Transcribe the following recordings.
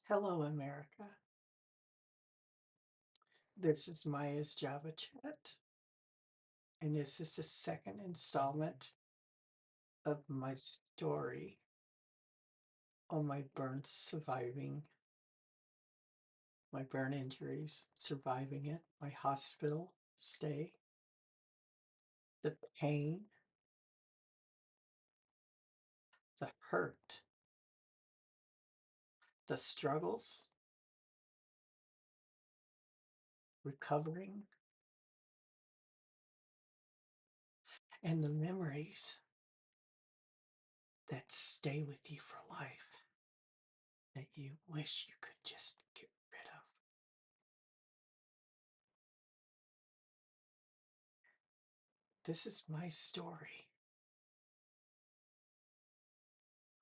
Hello, America. This is Maya's Java Chat, and this is the second installment of my story on my burn surviving, my burn injuries, surviving it, my hospital stay, the pain, the hurt, the struggles, recovering, and the memories that stay with you for life that you wish you could just get rid of. This is my story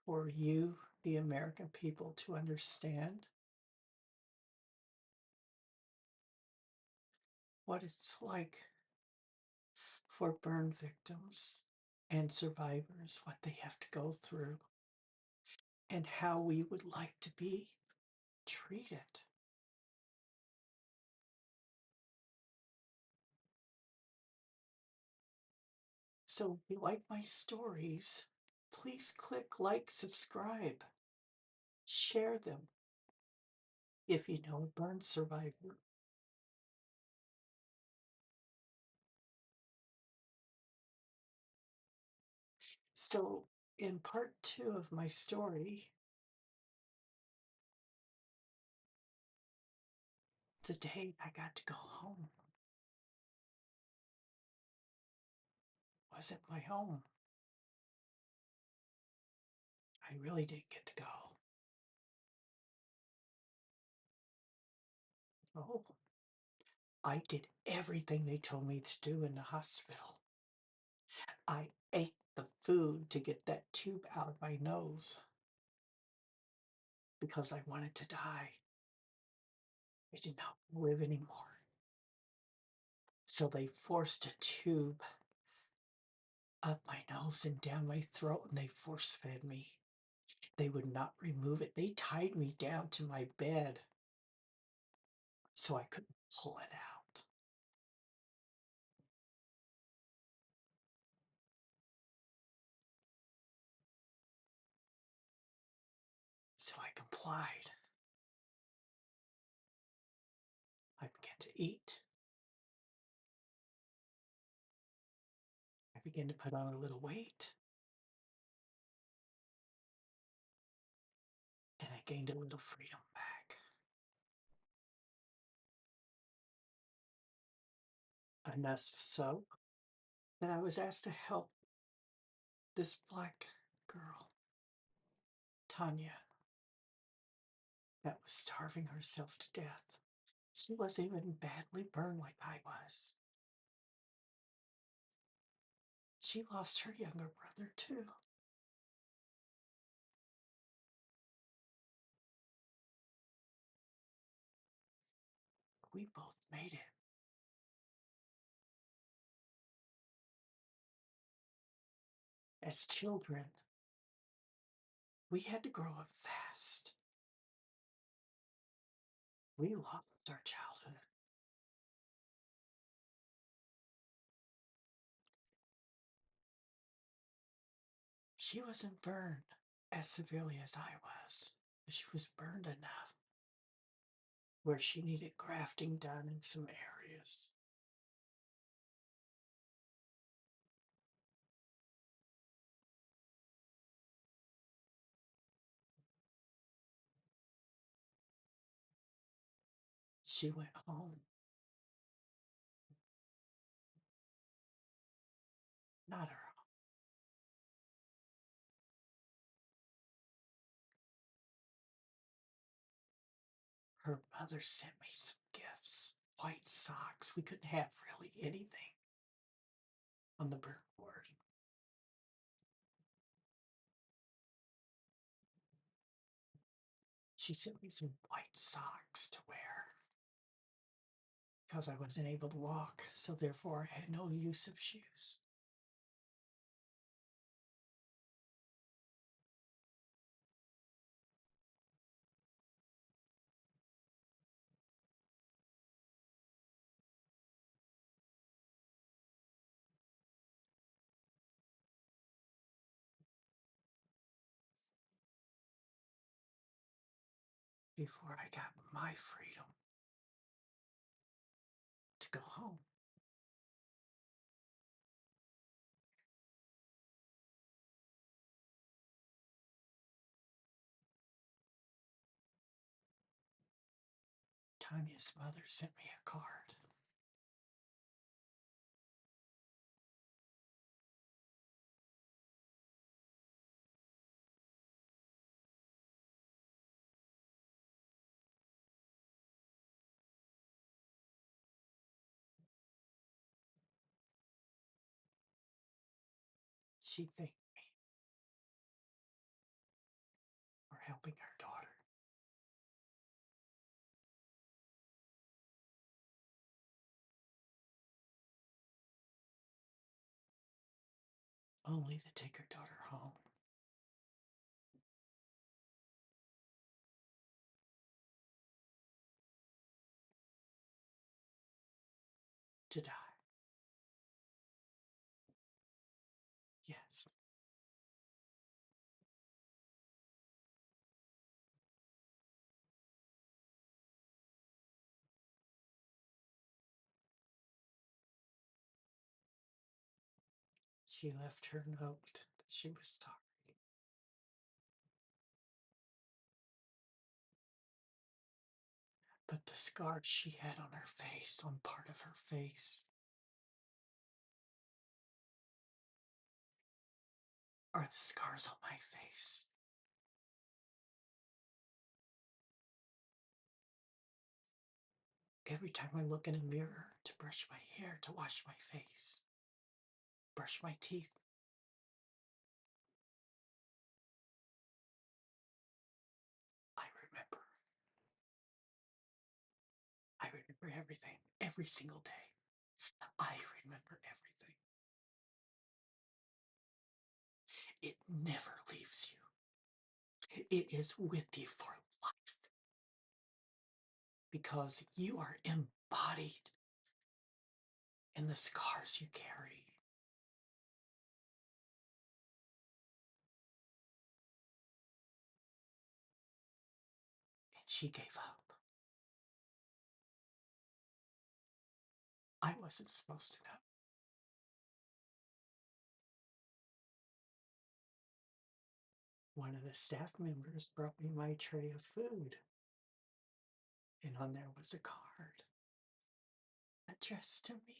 for you, the American people, to understand what it's like for burn victims and survivors, what they have to go through, and how we would like to be treated. So if you like my stories, please click like, subscribe, share them if you know a burn survivor. So in part two of my story, the day I got to go home wasn't my home. I really didn't get to go. Oh, I did everything they told me to do in the hospital. I ate the food to get that tube out of my nose because I wanted to die. I did not live anymore. So they forced a tube up my nose and down my throat and they force fed me. They would not remove it. They tied me down to my bed so I couldn't pull it out. So I complied. I began to eat. I began to put on a little weight. And I gained a little freedom back. Enough so that I was asked to help this black girl, Tanya, that was starving herself to death. She wasn't even badly burned like I was. She lost her younger brother too. We both made it. As children, we had to grow up fast. We lost our childhood. She wasn't burned as severely as I was, but she was burned enough where she needed grafting done in some areas. She went home, not her. Her mother sent me some gifts, white socks. We couldn't have really anything on the burn board. She sent me some white socks to wear because I wasn't able to walk, so therefore I had no use of shoes. before I got my freedom to go home. Tanya's mother sent me a card. She thanked me for helping her daughter. Only to take her daughter home to die. Yes, she left her note that she was sorry. But the scars she had on her face, on part of her face, are the scars on my face. Every time I look in a mirror to brush my hair, to wash my face, brush my teeth, I remember. I remember everything, every single day. I remember everything. It never leaves you. It is with you for life because you are embodied in the scars you carry. And she gave up. I wasn't supposed to know. One of the staff members brought me my tray of food, and on there was a card addressed to me.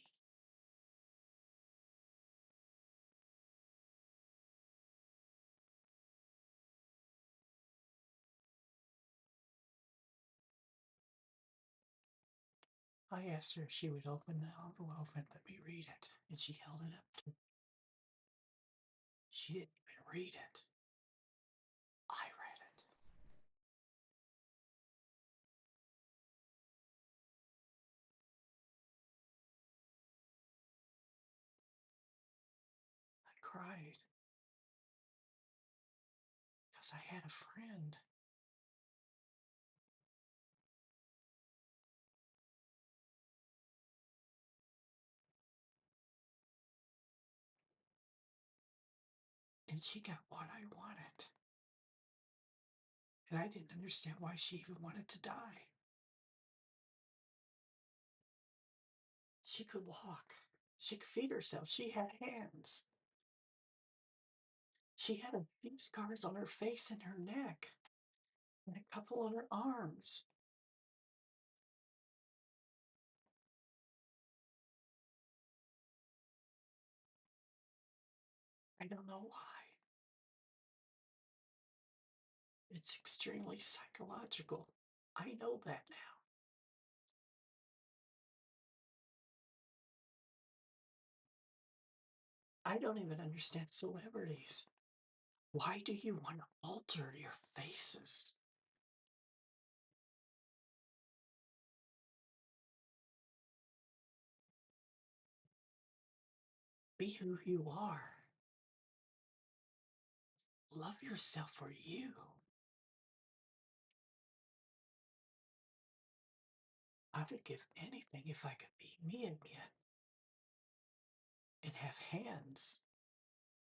I asked her if she would open the envelope and let me read it, and she held it up to me. She didn't even read it. I read it. I cried because I had a friend. And she got what I wanted. And I didn't understand why she even wanted to die. She could walk. She could feed herself. She had hands. She had a few scars on her face and her neck, and a couple on her arms. I don't know why. It's extremely psychological. I know that now. I don't even understand celebrities. Why do you want to alter your faces? Be who you are. Love yourself for you. I would give anything if I could be me again and have hands,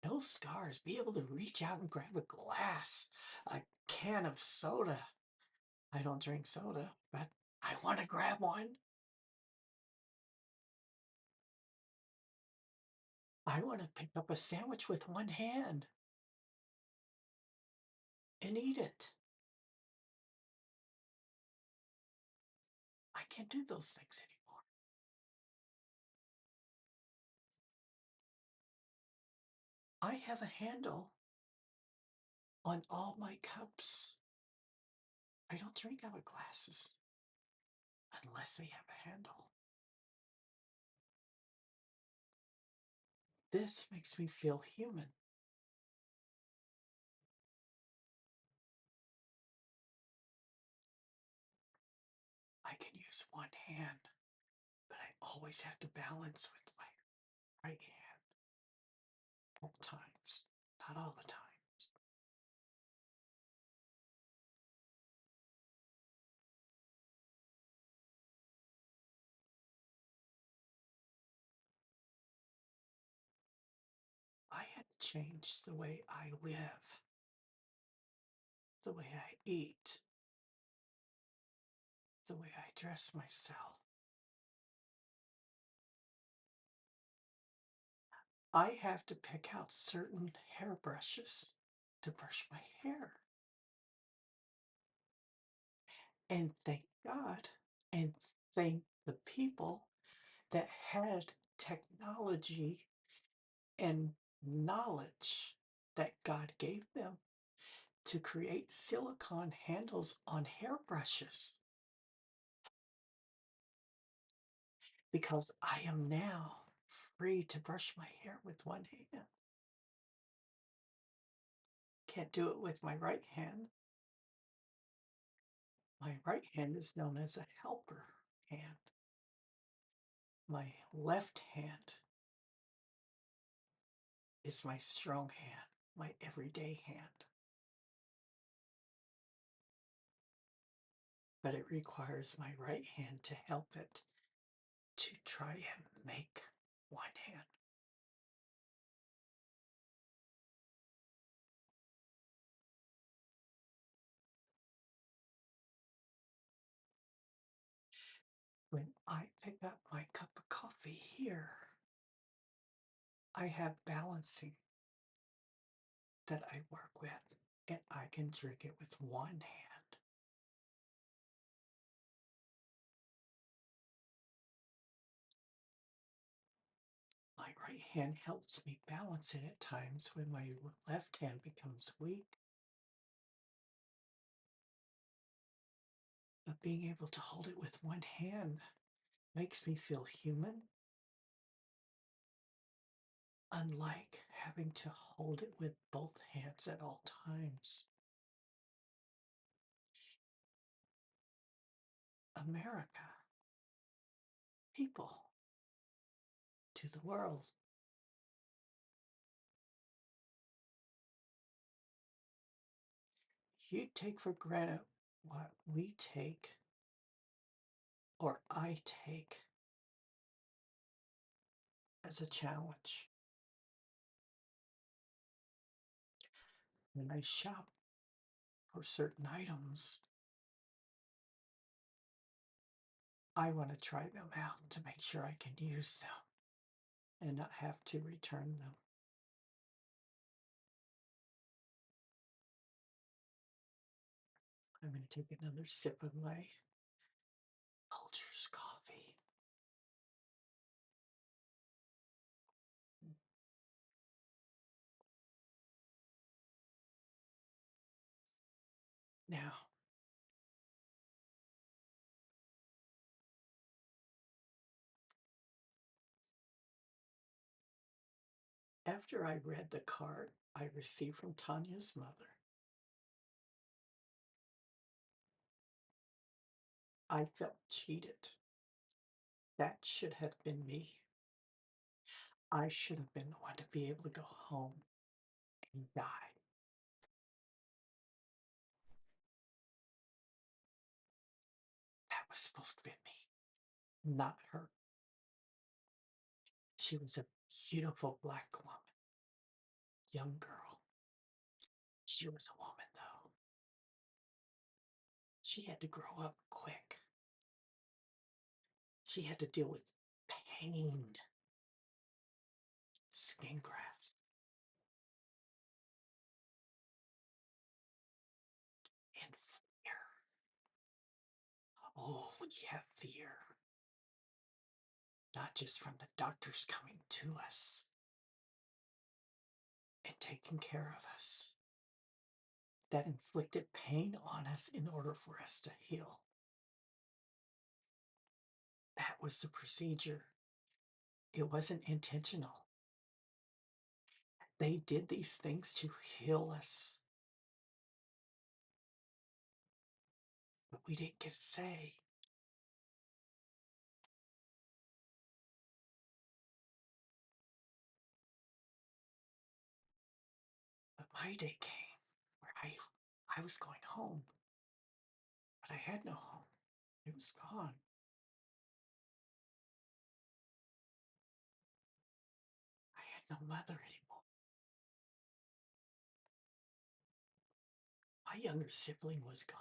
no scars, be able to reach out and grab a glass, a can of soda. I don't drink soda, but I want to grab one. I want to pick up a sandwich with one hand and eat it. I can't do those things anymore. I have a handle on all my cups. I don't drink out of glasses unless they have a handle. This makes me feel human. I can use one hand, but I always have to balance with my right hand at times, not all the times. I had to change the way I live, the way I eat, the way I dress myself. I have to pick out certain hairbrushes to brush my hair. And thank God and thank the people that had technology and knowledge that God gave them to create silicone handles on hairbrushes because I am now free to brush my hair with one hand. Can't do it with my right hand. My right hand is known as a helper hand. My left hand is my strong hand, my everyday hand. But it requires my right hand to help it to try and make one hand. When I pick up my cup of coffee here, I have balancing that I work with, and I can drink it with one hand. My right hand helps me balance it at times when my left hand becomes weak. But being able to hold it with one hand makes me feel human, unlike having to hold it with both hands at all times. America, people, to the world. You take for granted what we take or I take as a challenge. When I shop for certain items, I want to try them out to make sure I can use them and not have to return them. I'm going to take another sip of my Folgers coffee. Now, after I read the card I received from Tanya's mother, I felt cheated. That should have been me. I should have been the one to be able to go home and die. That was supposed to be me, not her. She was a beautiful black woman, young girl. She was a woman, though. she had to grow up quick. She had to deal with pain, skin grafts, and fear. Oh, we have fear, not just from the doctors coming to us and taking care of us, that inflicted pain on us in order for us to heal. That was the procedure. It wasn't intentional. They did these things to heal us, but we didn't get to say. But my day came where I was going home, but I had no home. It was gone. I had no mother anymore. My younger sibling was gone.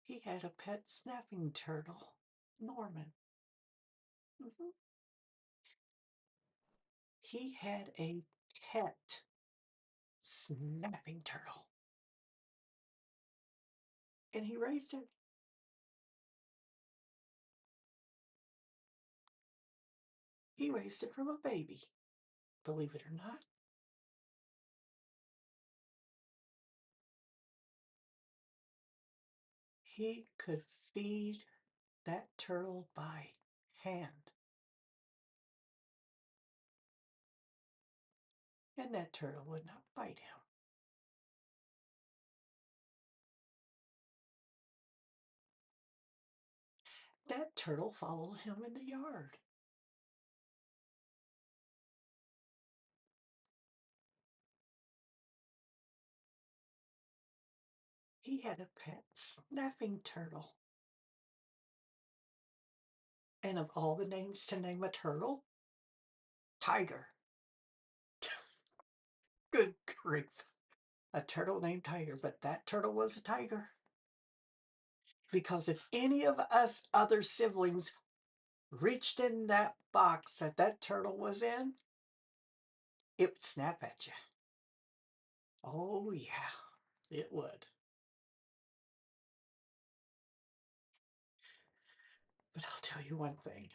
He had a pet snapping turtle, Norman. Mhm. He had a pet snapping turtle, and he raised it. He raised it from a baby, believe it or not. He could feed that turtle by hand, and that turtle would not bite him. That turtle followed him in the yard. He had a pet snapping turtle. And of all the names to name a turtle, Tiger. Good grief. A turtle named Tiger, but that turtle was a tiger. Because if any of us other siblings reached in that box that that turtle was in, it would snap at you. Oh, yeah, it would. But I'll tell you one thing.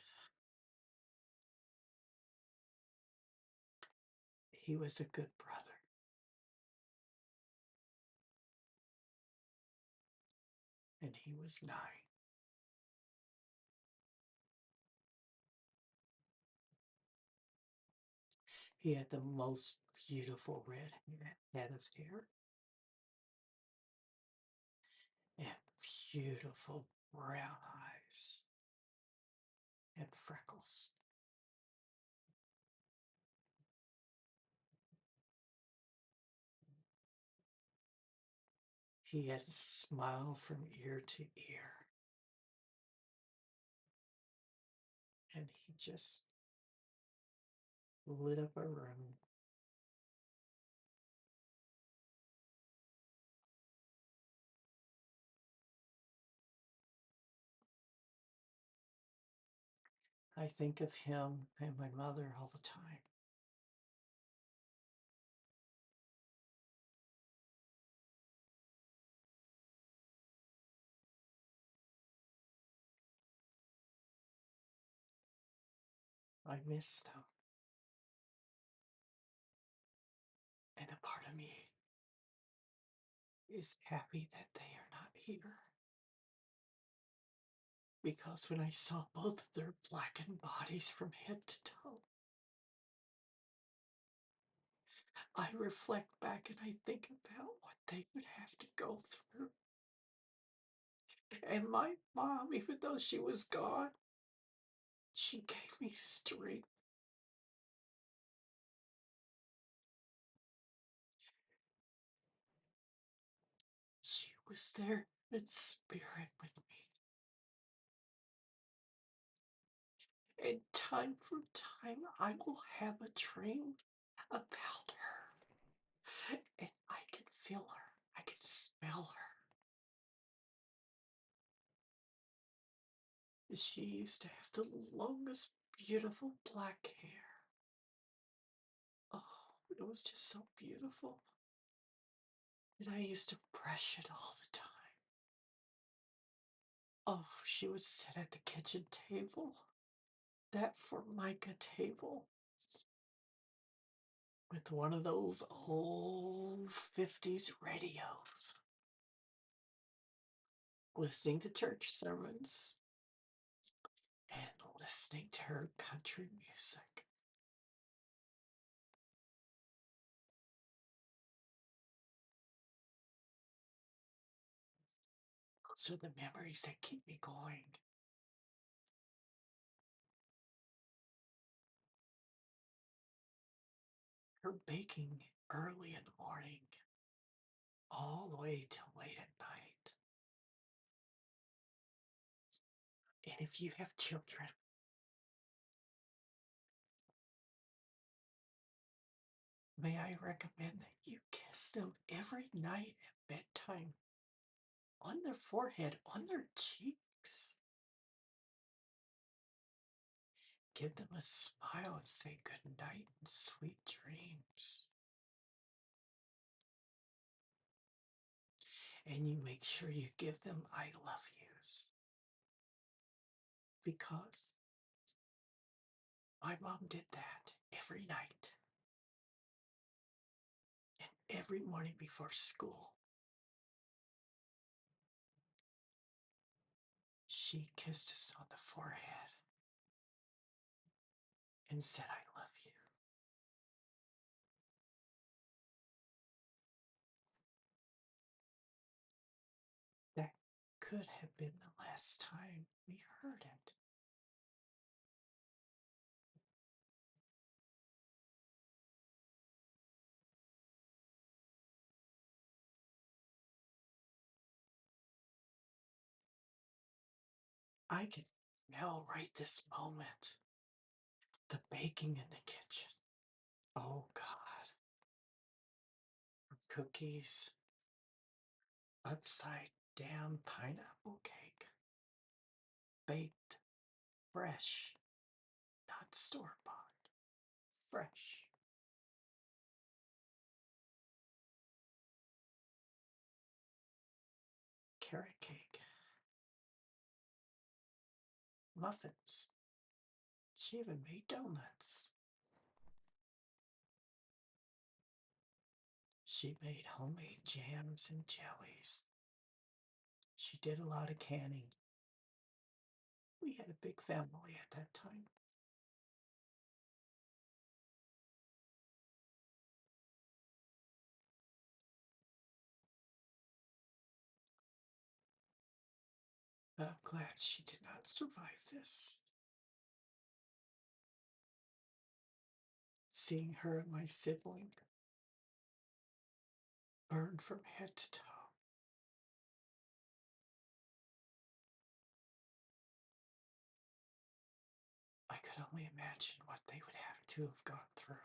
He was a good brother, and he was 9. He had the most beautiful red head of hair and beautiful brown eyes and freckles. He had a smile from ear to ear, and he just lit up a room. I think of him and my mother all the time. I miss them. And a part of me is happy that they are not here. Because when I saw both of their blackened bodies from head to toe, I reflect back and I think about what they would have to go through. And my mom, even though she was gone, she gave me strength. She was there in spirit with me. And time from time, I will have a dream about her. And I can feel her. I can smell her. She used to have the longest, beautiful black hair. Oh, it was just so beautiful. And I used to brush it all the time. Oh, she would sit at the kitchen table, that Formica table, with one of those old 50s radios, listening to church sermons and listening to her country music. Those are the memories that keep me going. Her baking early in the morning, all the way till late at night. And if you have children, may I recommend that you kiss them every night at bedtime, on their forehead, on their cheeks. Give them a smile and say good night and sweet dreams. And you make sure you give them I love yous. Because my mom did that every night and every morning before school. She kissed us on the forehead and said, I love you. That could have been the last time we heard it. I can smell right this moment the baking in the kitchen. Oh God. Cookies, upside down pineapple cake, baked fresh, not store bought, fresh. Carrot cake, muffins. She even made donuts. She made homemade jams and jellies. She did a lot of canning. We had a big family at that time. But I'm glad she did not survive this. Seeing her and my sibling burned from head to toe. I could only imagine what they would have to have gone through.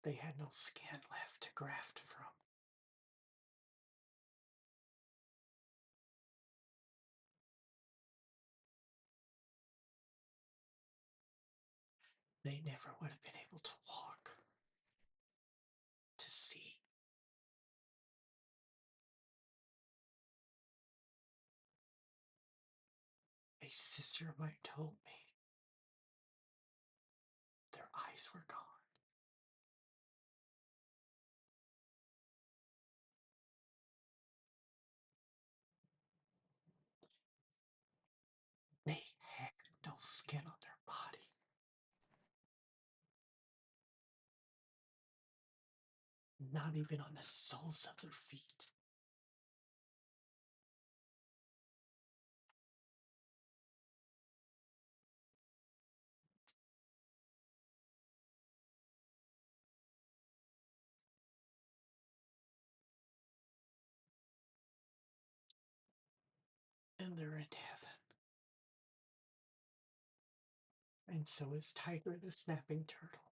They had no skin left to graft from. They never would have been able to walk, to see. A sister of mine told me their eyes were gone. They had no skin on their body, not even on the soles of their feet. And they're in heaven. and so is Tiger the snapping turtle.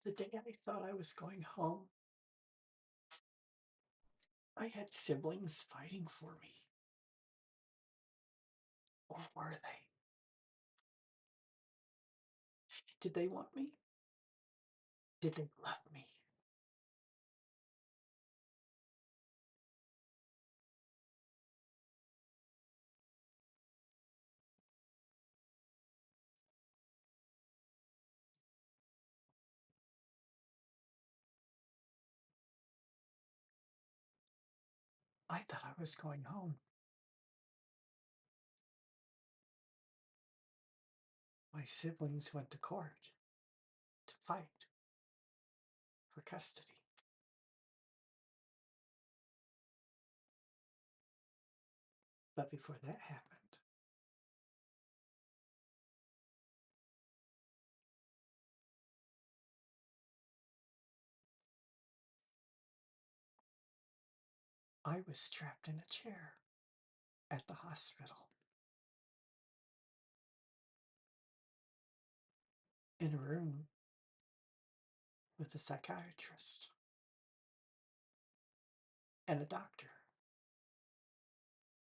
The day I thought I was going home, I had siblings fighting for me. Or were they? Did they want me? Did they love me? I thought I was going home. My siblings went to court to fight for custody. But before that happened, I was strapped in a chair at the hospital in a room with a psychiatrist and a doctor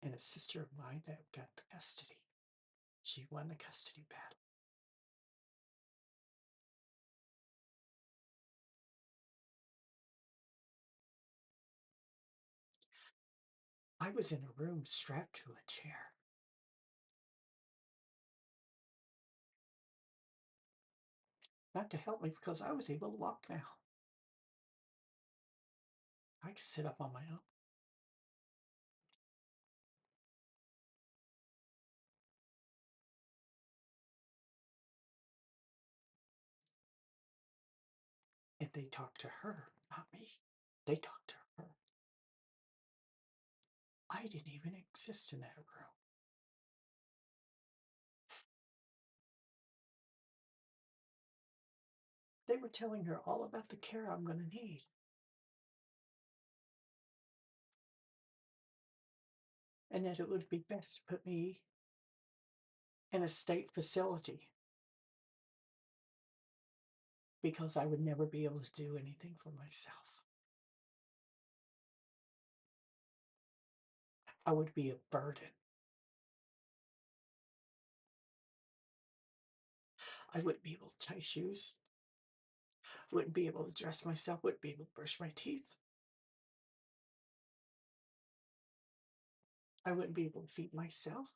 and a sister of mine that got the custody. She won the custody battle. I was in a room strapped to a chair. Not to help me because I was able to walk now. I could sit up on my own. And they talked to her, not me. They talked to her. I didn't even exist in that room. They were telling her all about the care I'm going to need. And that it would be best to put me in a state facility because I would never be able to do anything for myself. I would be a burden. I wouldn't be able to tie shoes, wouldn't be able to dress myself, wouldn't be able to brush my teeth. I wouldn't be able to feed myself.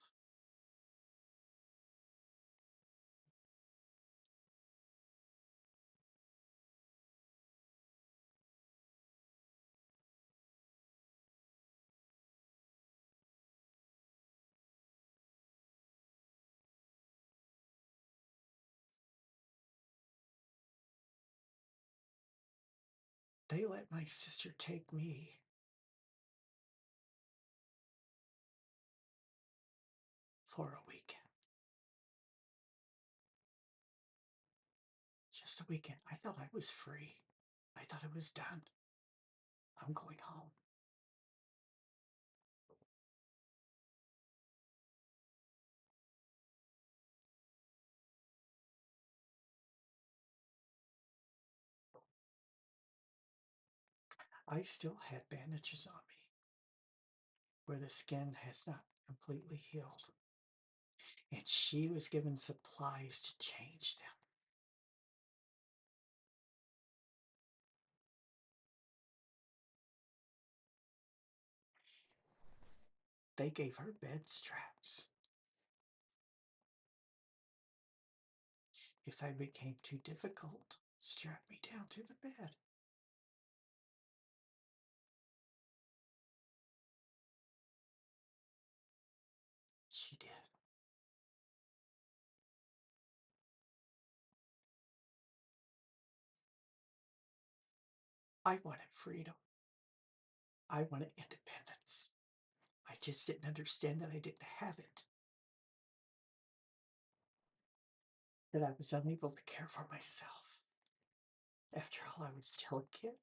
They let my sister take me for a weekend. Just a weekend. I thought I was free. I thought it was done. I'm going home. I still had bandages on me where the skin has not completely healed. And she was given supplies to change them. They gave her bed straps. If I became too difficult, strap me down to the bed. She did. I wanted freedom. I wanted independence. I just didn't understand that I didn't have it, that I was unable to care for myself. After all, I was still a kid.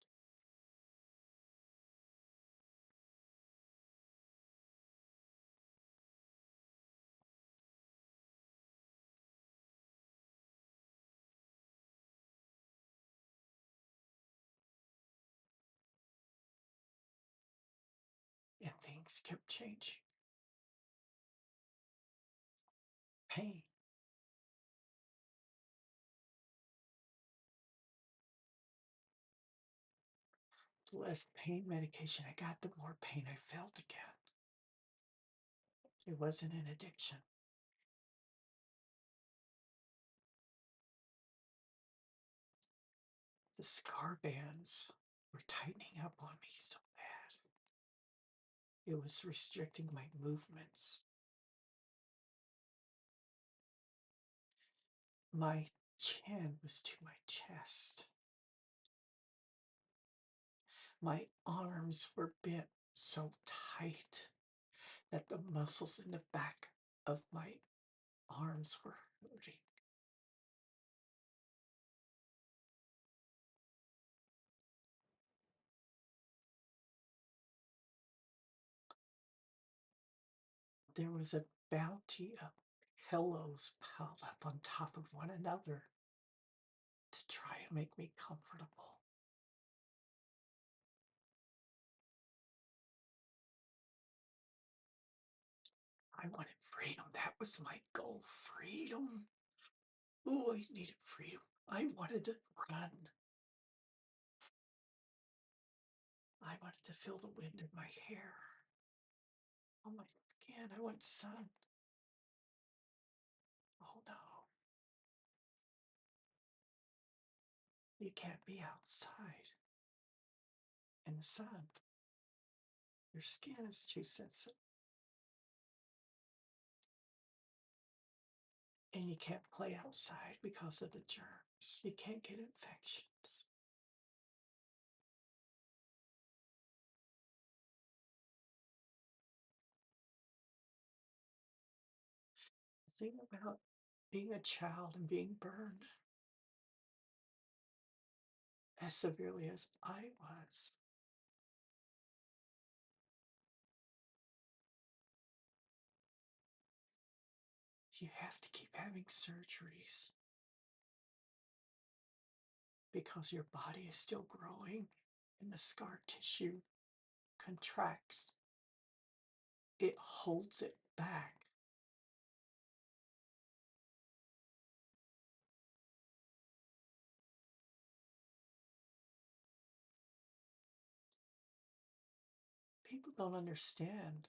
And things kept changing. Pain. The less pain medication I got, the more pain I felt again. It wasn't an addiction. The scar bands were tightening up on me so bad. It was restricting my movements. My chin was to my chest. My arms were bent so tight that the muscles in the back of my arms were hurting. There was a bounty of pillows piled up on top of one another to try and make me comfortable. I wanted freedom. That was my goal. Freedom. Ooh, I needed freedom. I wanted to run. I wanted to feel the wind in my hair, on my skin. I want sun. Oh no, you can't be outside in the sun. Your skin is too sensitive. And you can't play outside because of the germs. You can't get infections. The thing about being a child and being burned as severely as I was, you have to keep having surgeries because your body is still growing and the scar tissue contracts. It holds it back. People don't understand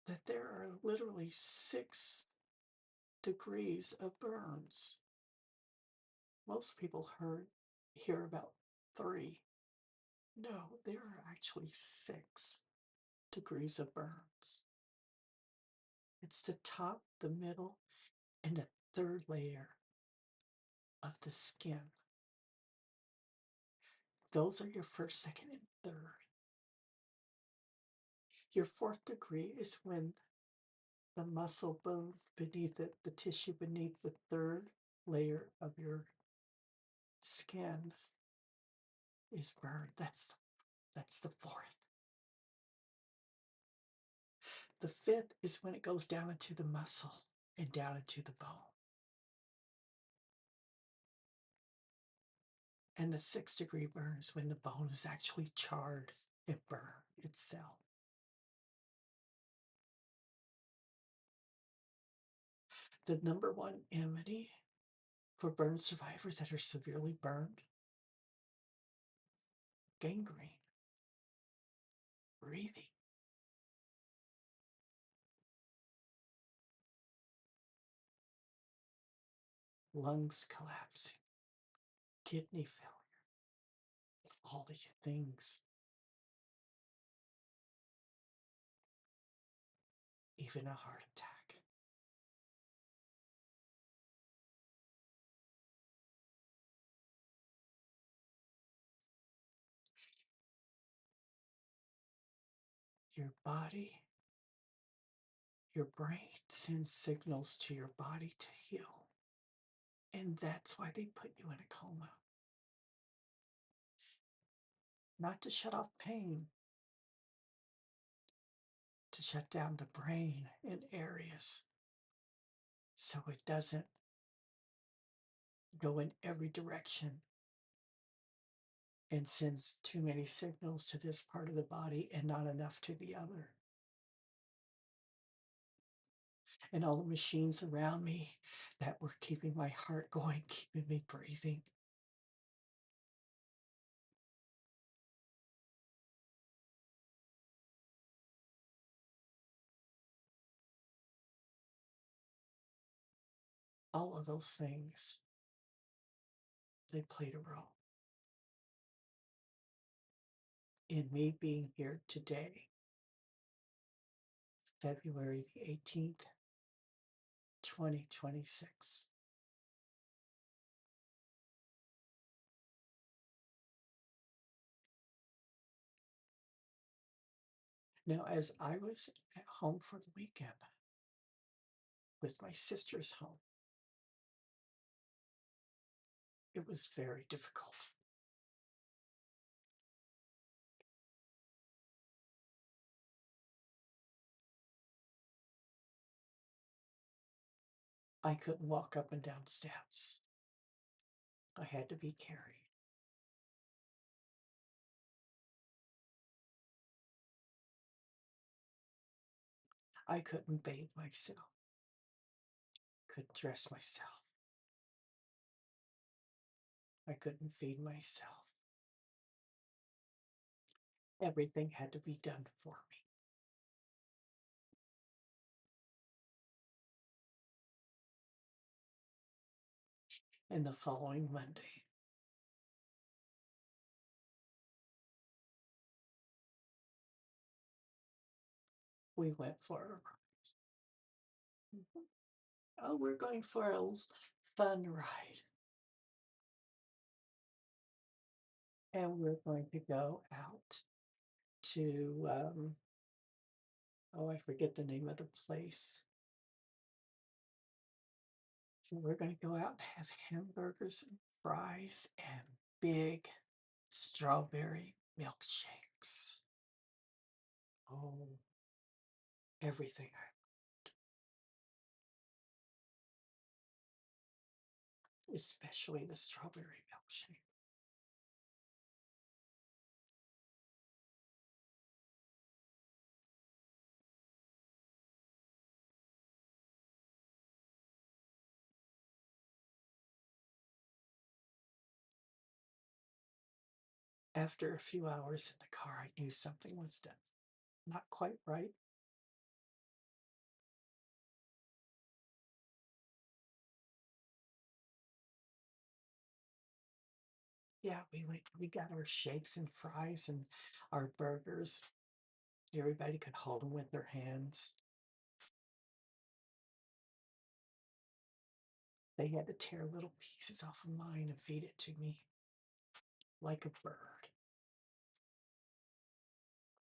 that there are literally 6 degrees of burns. Most people hear about 3. No, there are actually 6 degrees of burns. It's the top, the middle, and the third layer of the skin. Those are your first, second, and third. Your fourth degree is when the muscle bone beneath it, the tissue beneath the third layer of your skin is burned. That's the fourth. The fifth is when it goes down into the muscle and down into the bone. And the 6th degree burn is when the bone is actually charred and burned itself. The number one enemy for burn survivors that are severely burned: gangrene, breathing, lungs collapsing, kidney failure, all these things, even a heart attack. Your body, your brain sends signals to your body to heal. And that's why they put you in a coma. Not to shut off pain, to shut down the brain in areas so it doesn't go in every direction and sends too many signals to this part of the body and not enough to the other. And all the machines around me that were keeping my heart going, keeping me breathing. All of those things, they played a role in me being here today, February the 18th, 2026. Now, as I was at home for the weekend with my sister's home, it was very difficult. I couldn't walk up and down steps. I had to be carried. I couldn't bathe myself, couldn't dress myself. I couldn't feed myself. Everything had to be done for me. And the following Monday, we went for a ride. Mhm. Oh, we're going for a fun ride. And we're going to go out to, oh, I forget the name of the place. And we're going to go out and have hamburgers and fries and big strawberry milkshakes. Oh, everything. Especially the strawberry milkshake. After a few hours in the car, I knew something was done not quite right. Yeah, we got our shakes and fries and our burgers. Everybody could hold them with their hands. They had to tear little pieces off of mine and feed it to me like a bird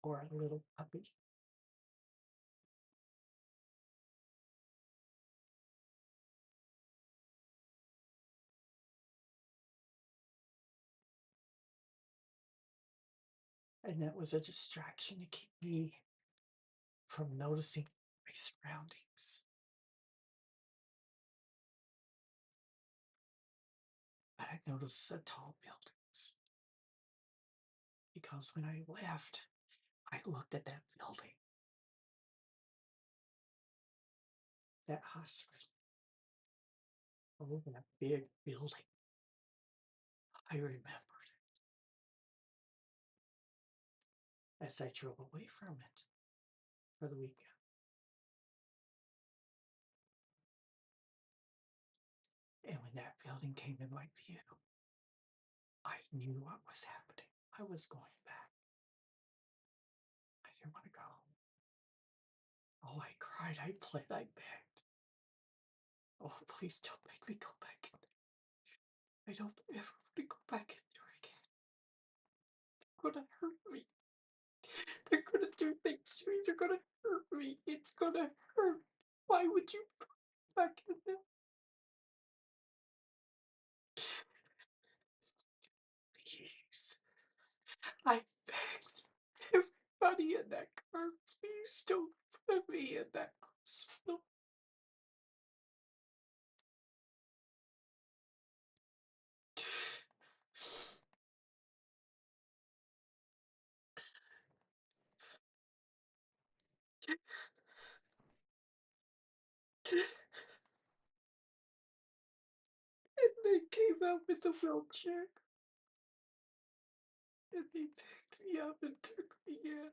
or a little puppy. And that was a distraction to keep me from noticing my surroundings. But I noticed the tall buildings because when I left, I looked at that building, that hospital. Oh, that big building. I remembered as I drove away from it for the weekend. And when that building came in my view, I knew what was happening. I was going back. I didn't want to go. Oh, I cried, I pled, I begged. Oh, please don't make me go back in there. I don't ever want to go back in there again. They're gonna hurt me. They're gonna do things to me. They're gonna hurt me. It's gonna hurt. Why would you put me back in there? Please. I begged everybody in that car, please don't put me in that hospital. And they came out with a wheelchair and they picked me up and took me in.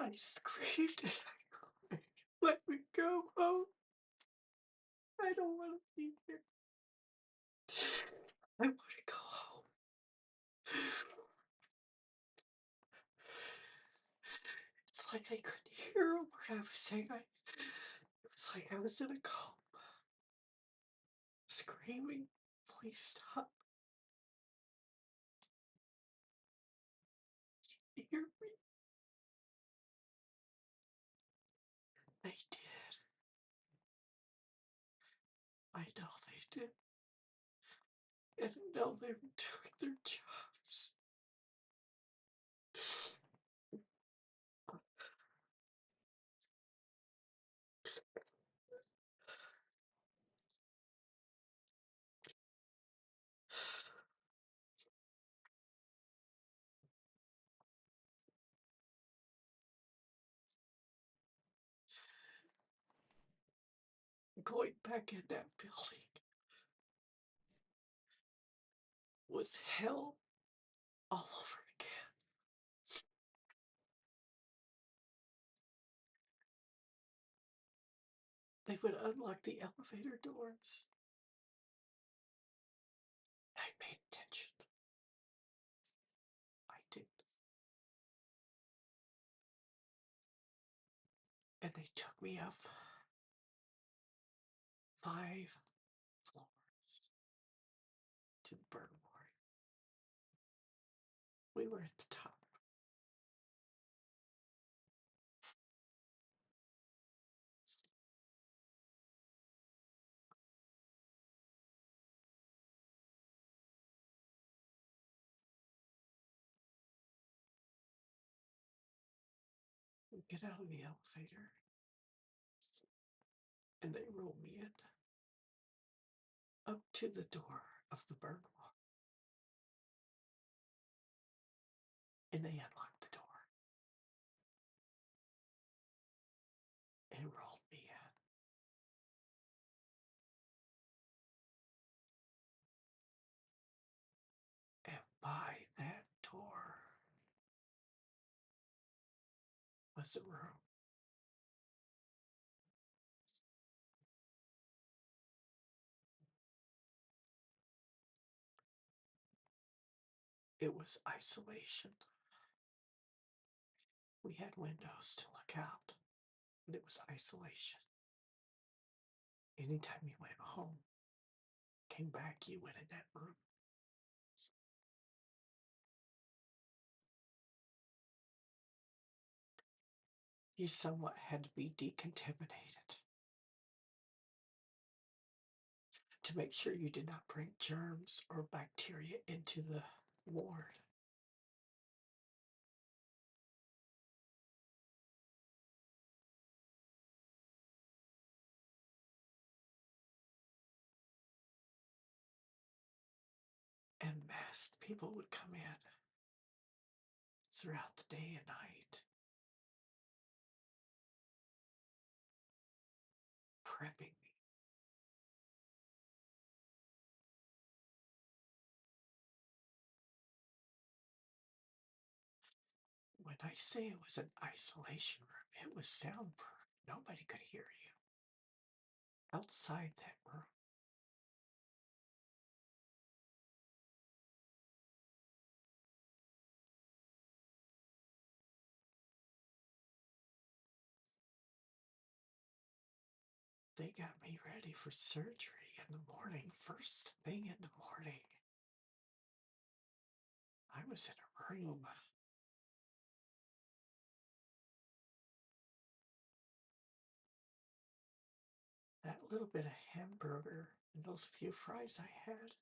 I screamed and I cried. Let me go home. I don't want to be here. I want to go home. It's like they couldn't hear a word I was saying. It was like I was in a coma, screaming, please stop. You hear me? They did. I know they did. And I know they were doing their jobs. Going back in that building was hell all over again. They would unlock the elevator doors. I paid attention. I did. And they took me up 5 floors to the burn ward. We were at the top. We get out of the elevator and they roll me in up to the door of the burn ward. And they unlocked the door and rolled me in. And by that door was a room. It was isolation. We had windows to look out, but it was isolation. Anytime you went home, came back, you went in that room. You somewhat had to be decontaminated to make sure you did not bring germs or bacteria into the ward. And masked people would come in throughout the day and night, prepping me. When I say it was an isolation room, it was soundproof. Nobody could hear you outside that room. They got me ready for surgery in the morning, first thing in the morning. I was in a room little bit of hamburger and those few fries I had,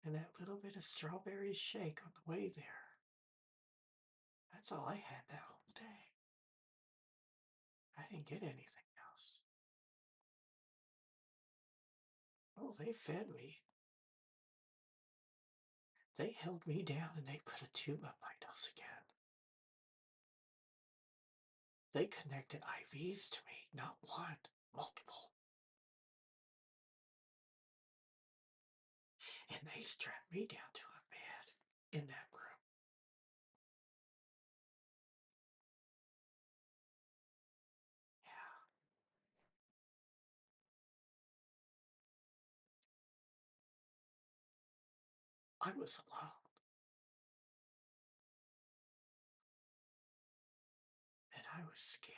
and that little bit of strawberry shake on the way there. That's all I had that whole day. I didn't get anything else. Oh, they fed me. They held me down and they put a tube up my nose again. They connected IVs to me, not one, multiple. And they strapped me down to a bed in that room. Yeah, I was alone and I was scared.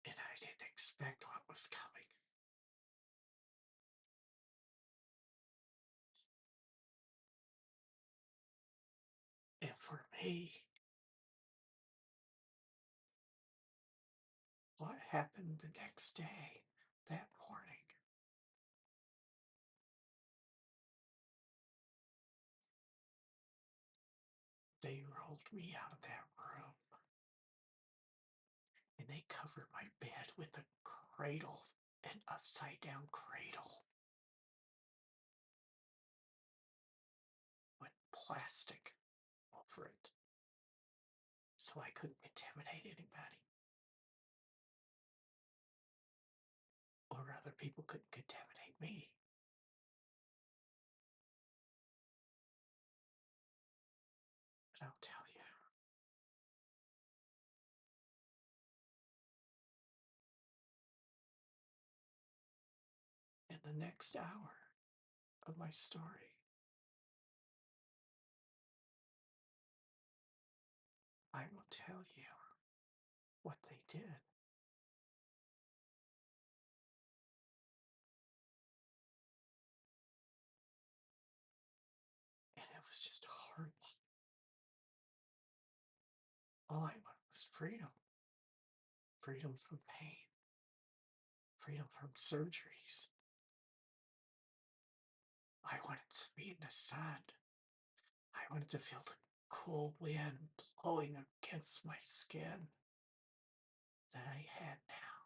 And I didn't expect what was coming. And for me, what happened the next day, that morning, they rolled me out of that room and they covered my bed with a cradle, an upside down cradle with plastic over it so I couldn't contaminate anybody or other people couldn't contaminate me. But I'll tell you, in the next hour of my story, I will tell you what they did. And it was just horrible. All I wanted was freedom, freedom from pain, freedom from surgeries. I wanted to be in the sun. I wanted to feel the cool wind blowing against my skin that I had now.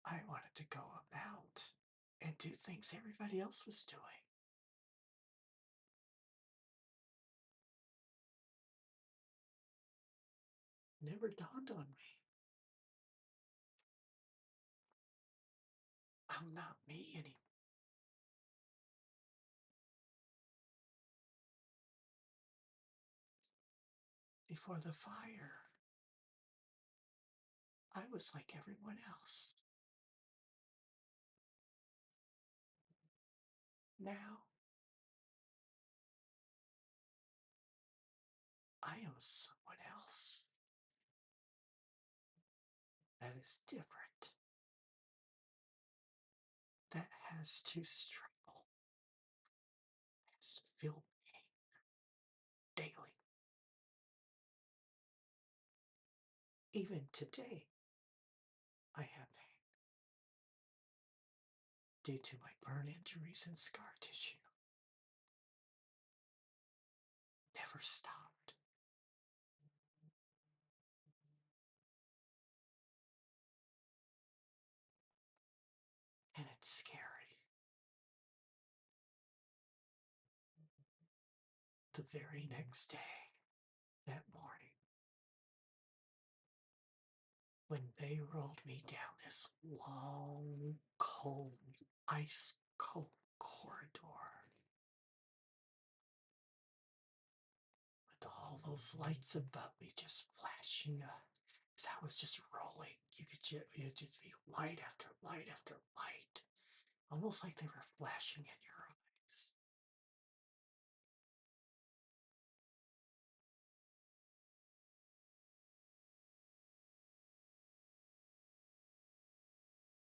I wanted to go about and do things everybody else was doing. Never dawned on me. I'm not me anymore. Before the fire, I was like everyone else. Now, I am someone else that is different, that has to struggle, has to feel pain daily. Even today, I have pain due to my burn injuries and scar tissue. Never stopped. And it's scary. The very next day, that morning, when they rolled me down this long, cold, ice cold corridor with all those lights above me just flashing as I was just rolling. You'd just be light after light after light, almost like they were flashing in your eyes.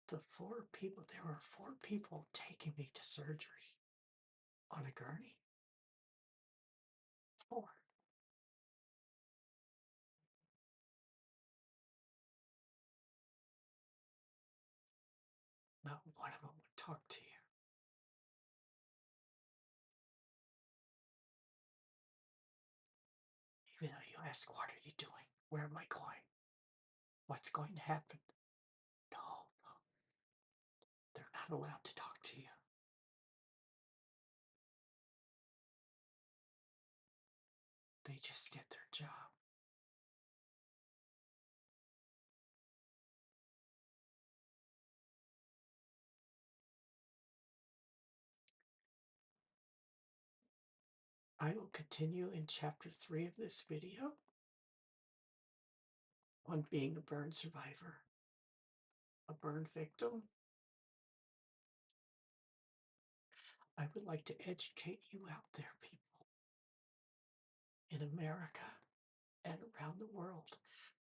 There were four people taking me to surgery on a gurney. forward. Not one of them would talk to you. Even though you ask, what are you doing? Where am I going? What's going to happen? No, no, they're not allowed to talk to you. They just did their job. I will continue in chapter 3 of this video on being a burn survivor, a burn victim. I would like to educate you out there, people, in America and around the world.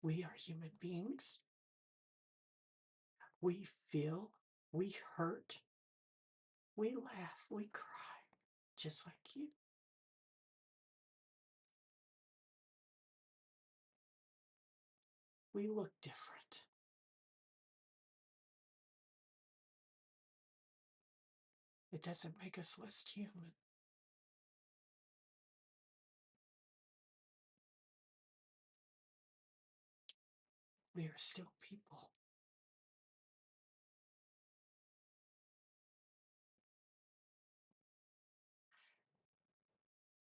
We are human beings. We feel, we hurt, we laugh, we cry, just like you. We look different. It doesn't make us less human. We are still people.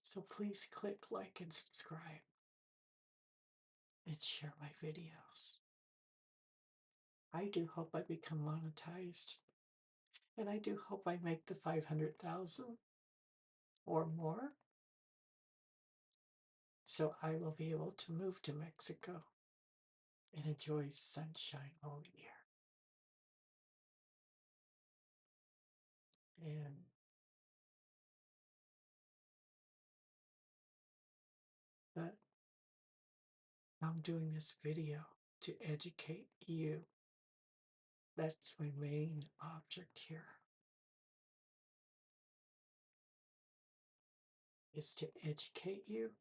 So please click like and subscribe and share my videos. I do hope I become monetized, and I do hope I make the 500,000 or more, so I will be able to move to Mexico and enjoy sunshine all year. And but I'm doing this video to educate you. That's my main object here, is to educate you,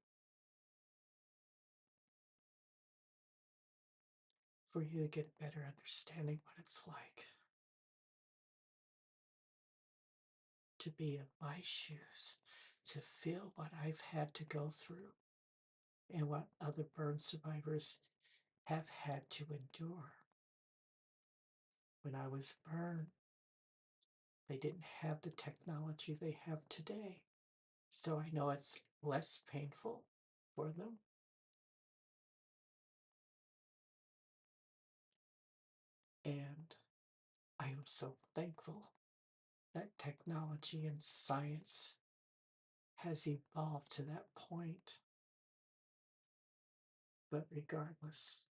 for you to get a better understanding what it's like to be in my shoes, to feel what I've had to go through and what other burn survivors have had to endure. When I was burned, they didn't have the technology they have today. So I know it's less painful for them. And I am so thankful that technology and science has evolved to that point. But regardless,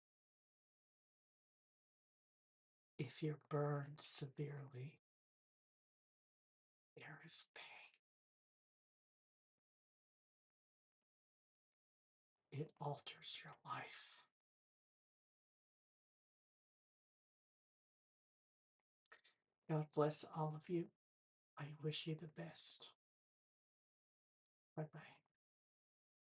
if you're burned severely, there is pain. It alters your life. God bless all of you. I wish you the best. Bye bye.